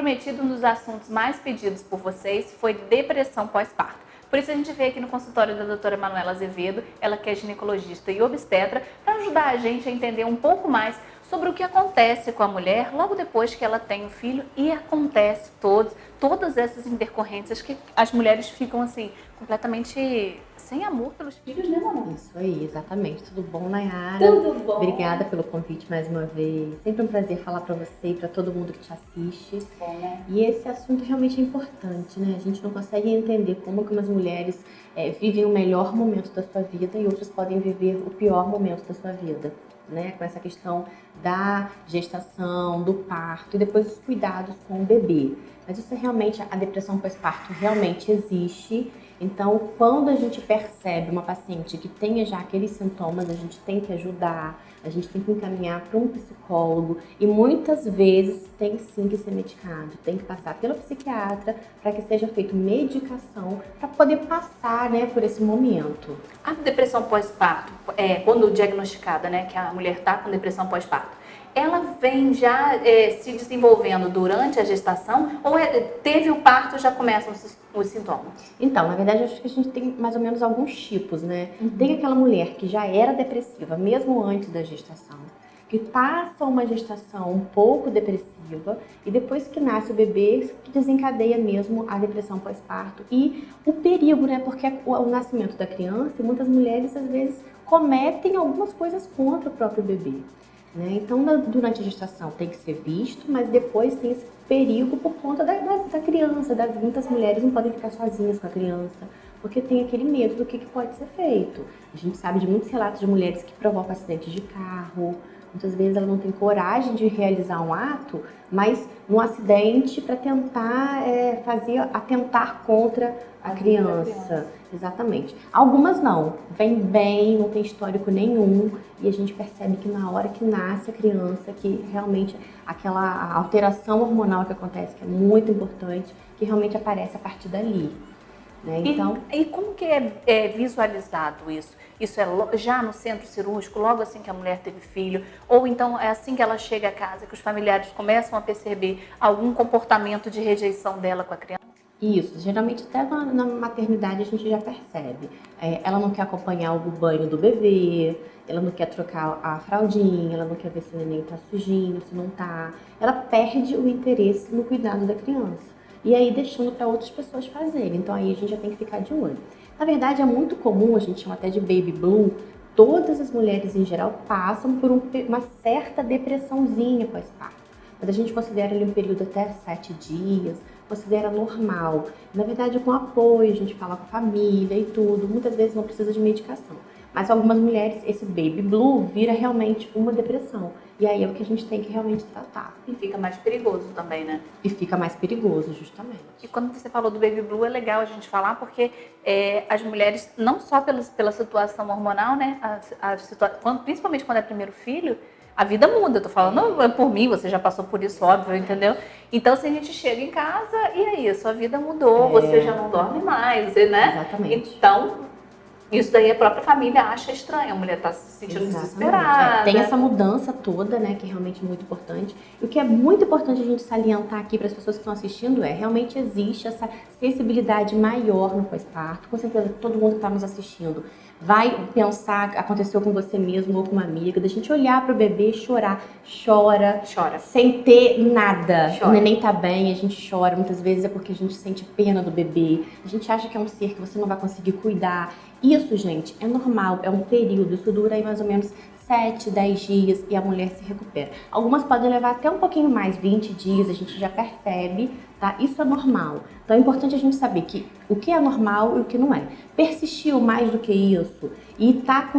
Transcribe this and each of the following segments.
prometido, um dos assuntos mais pedidos por vocês foi depressão pós-parto. Por isso a gente veio aqui no consultório da doutora Manuela Azevedo, ela que é ginecologista e obstetra, para ajudar a gente a entender um pouco mais sobre o que acontece com a mulher logo depois que ela tem o filho, e acontece todas essas intercorrências que as mulheres ficam assim, completamente sem amor pelos filhos, né, mamãe? Isso aí, exatamente. Tudo bom, Nayara? Tudo bom. Obrigada pelo convite mais uma vez. Sempre um prazer falar para você e para todo mundo que te assiste. Bom, né? E esse assunto realmente é importante, né? A gente não consegue entender como que umas mulheres vivem o melhor momento da sua vida e outras podem viver o pior momento da sua vida, né? Com essa questão da gestação, do parto e depois os cuidados com o bebê. Mas isso é realmente, a depressão pós-parto realmente existe. Então, quando a gente percebe uma paciente que tenha já aqueles sintomas, a gente tem que ajudar, a gente tem que encaminhar para um psicólogo e muitas vezes tem sim que ser medicado, tem que passar pelo psiquiatra para que seja feita medicação para poder passar, né, por esse momento. A depressão pós-parto, quando diagnosticada, né, que a mulher está com depressão pós-parto, ela vem já se desenvolvendo durante a gestação ou teve o parto e já começam os sintomas? Então, na verdade, eu acho que a gente tem mais ou menos alguns tipos, né? Tem aquela mulher que já era depressiva, mesmo antes da gestação, que passa uma gestação um pouco depressiva e depois que nasce o bebê, que desencadeia mesmo a depressão pós-parto e o perigo, né? Porque o nascimento da criança, muitas mulheres às vezes cometem algumas coisas contra o próprio bebê, né? Então, durante a gestação tem que ser visto, mas depois tem esse perigo por conta da criança. Muitas mulheres não podem ficar sozinhas com a criança, porque tem aquele medo do que pode ser feito. A gente sabe de muitos relatos de mulheres que provocam acidentes de carro. Muitas vezes ela não tem coragem de realizar um ato, mas no acidente para tentar atentar contra a criança. Exatamente. Algumas não, vem bem, não tem histórico nenhum e a gente percebe que na hora que nasce a criança, que realmente aquela alteração hormonal que acontece, que é muito importante, que realmente aparece a partir dali. Né? Então, e como que é visualizado isso? Isso é já no centro cirúrgico, logo assim que a mulher teve filho? Ou então é assim que ela chega a casa, que os familiares começam a perceber algum comportamento de rejeição dela com a criança? Isso, geralmente até na maternidade a gente já percebe. Ela não quer acompanhar o banho do bebê, ela não quer trocar a fraldinha, ela não quer ver se o neném tá sujinho, se não tá. Ela perde o interesse no cuidado da criança. E aí deixando para outras pessoas fazerem. Então aí a gente já tem que ficar de olho. Na verdade é muito comum, a gente chama até de baby blue, todas as mulheres em geral passam por uma certa depressãozinha pós-parto. Mas a gente considera ali um período até 7 dias, considera normal. Na verdade, com apoio, a gente fala com a família e tudo, muitas vezes não precisa de medicação. Mas algumas mulheres, esse baby blue vira realmente uma depressão. E aí é o que a gente tem que realmente tratar. E fica mais perigoso também, né? E fica mais perigoso, justamente. E quando você falou do baby blue, é legal a gente falar, porque as mulheres, não só pela situação hormonal, né? Principalmente quando é primeiro filho, a vida muda. Eu tô falando por mim, você já passou por isso, óbvio, entendeu? Então, se a gente chega em casa, e aí? A sua vida mudou, você já não dorme mais, né? Exatamente. Então, isso daí a própria família acha estranho, a mulher tá se sentindo desesperada. Tem essa mudança toda, né, que é realmente muito importante. E o que é muito importante a gente salientar aqui para as pessoas que estão assistindo realmente existe essa sensibilidade maior no pós-parto. Com certeza todo mundo que está nos assistindo vai pensar que aconteceu com você mesmo ou com uma amiga, da gente olhar para o bebê e chorar. Chora, sem ter nada. Chora. O neném tá bem, a gente chora. Muitas vezes é porque a gente sente pena do bebê. A gente acha que é um ser que você não vai conseguir cuidar. Isso, gente, é normal, é um período. Isso dura aí mais ou menos 7, 10 dias e a mulher se recupera. Algumas podem levar até um pouquinho mais, 20 dias, a gente já percebe, tá? Isso é normal. Então é importante a gente saber que o que é normal e o que não é. Persistiu mais do que isso e tá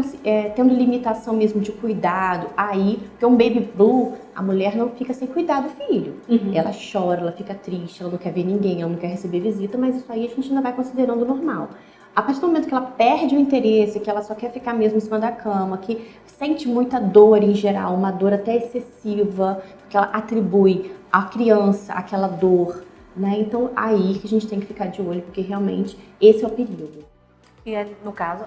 tendo limitação mesmo de cuidado, aí, porque um baby blue, a mulher não fica sem cuidar do filho. Ela chora, ela fica triste, ela não quer ver ninguém, ela não quer receber visita, mas isso aí a gente ainda vai considerando normal. A partir do momento que ela perde o interesse, que ela só quer ficar mesmo em cima da cama, que sente muita dor em geral, uma dor até excessiva, porque ela atribui à criança aquela dor, né? Então aí que a gente tem que ficar de olho, porque realmente esse é o perigo. E no caso,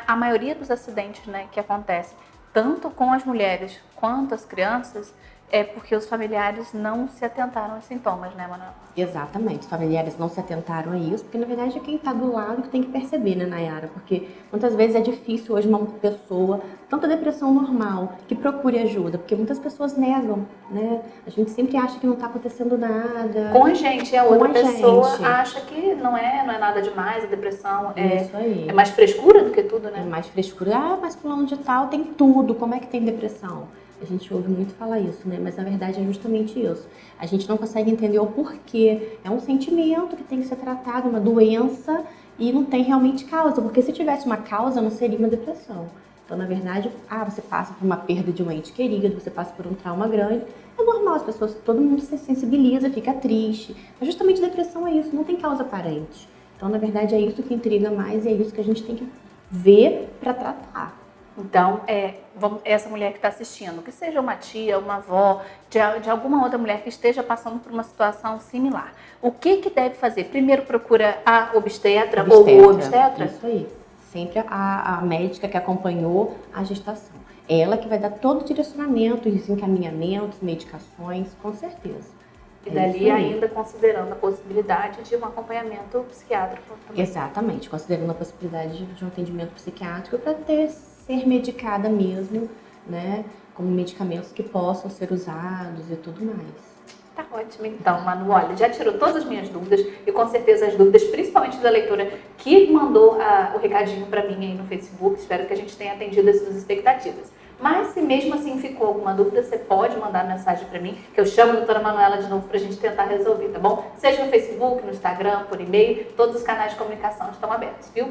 a maioria dos acidentes, né, que acontece, tanto com as mulheres quanto as crianças, é porque os familiares não se atentaram aos sintomas, né, Manuela? Exatamente, os familiares não se atentaram a isso, porque na verdade é quem está do lado que tem que perceber, né, Nayara? Porque muitas vezes é difícil hoje uma pessoa, tanto a depressão normal, que procure ajuda, porque muitas pessoas negam, né? A gente sempre acha que não está acontecendo nada. Com a gente, a outra pessoa gente acha que não é nada demais, a depressão Isso aí. é mais frescura do que tudo, né? É mais frescura. Ah, mas fulano de tal tem tudo, como é que tem depressão? A gente ouve muito falar isso, né? Mas na verdade é justamente isso. A gente não consegue entender o porquê. É um sentimento que tem que ser tratado, uma doença, e não tem realmente causa. Porque se tivesse uma causa, não seria uma depressão. Então, na verdade, você passa por uma perda de um ente querido, você passa por um trauma grande. É normal, as pessoas, todo mundo se sensibiliza, fica triste. Mas justamente depressão é isso, não tem causa aparente. Então, na verdade, é isso que intriga mais e é isso que a gente tem que ver para tratar. Então, essa mulher que está assistindo, que seja uma tia, uma avó, de alguma outra mulher que esteja passando por uma situação similar, o que deve fazer? Primeiro procura a obstetra ou o obstetra? Isso aí. Sempre a médica que acompanhou a gestação. Ela que vai dar todo o direcionamento, os encaminhamentos, medicações, com certeza. E dali ainda considerando a possibilidade de um acompanhamento psiquiátrico também. Exatamente, considerando a possibilidade de um atendimento psiquiátrico para ser medicada mesmo, né, com medicamentos que possam ser usados e tudo mais. Tá ótimo, então, Manu, olha, já tirou todas as minhas dúvidas e com certeza as dúvidas, principalmente da leitora que mandou o recadinho para mim aí no Facebook. Espero que a gente tenha atendido as suas expectativas. Mas se mesmo assim ficou alguma dúvida, você pode mandar mensagem para mim, que eu chamo a doutora Manuela de novo para a gente tentar resolver, tá bom? Seja no Facebook, no Instagram, por e-mail, todos os canais de comunicação estão abertos, viu?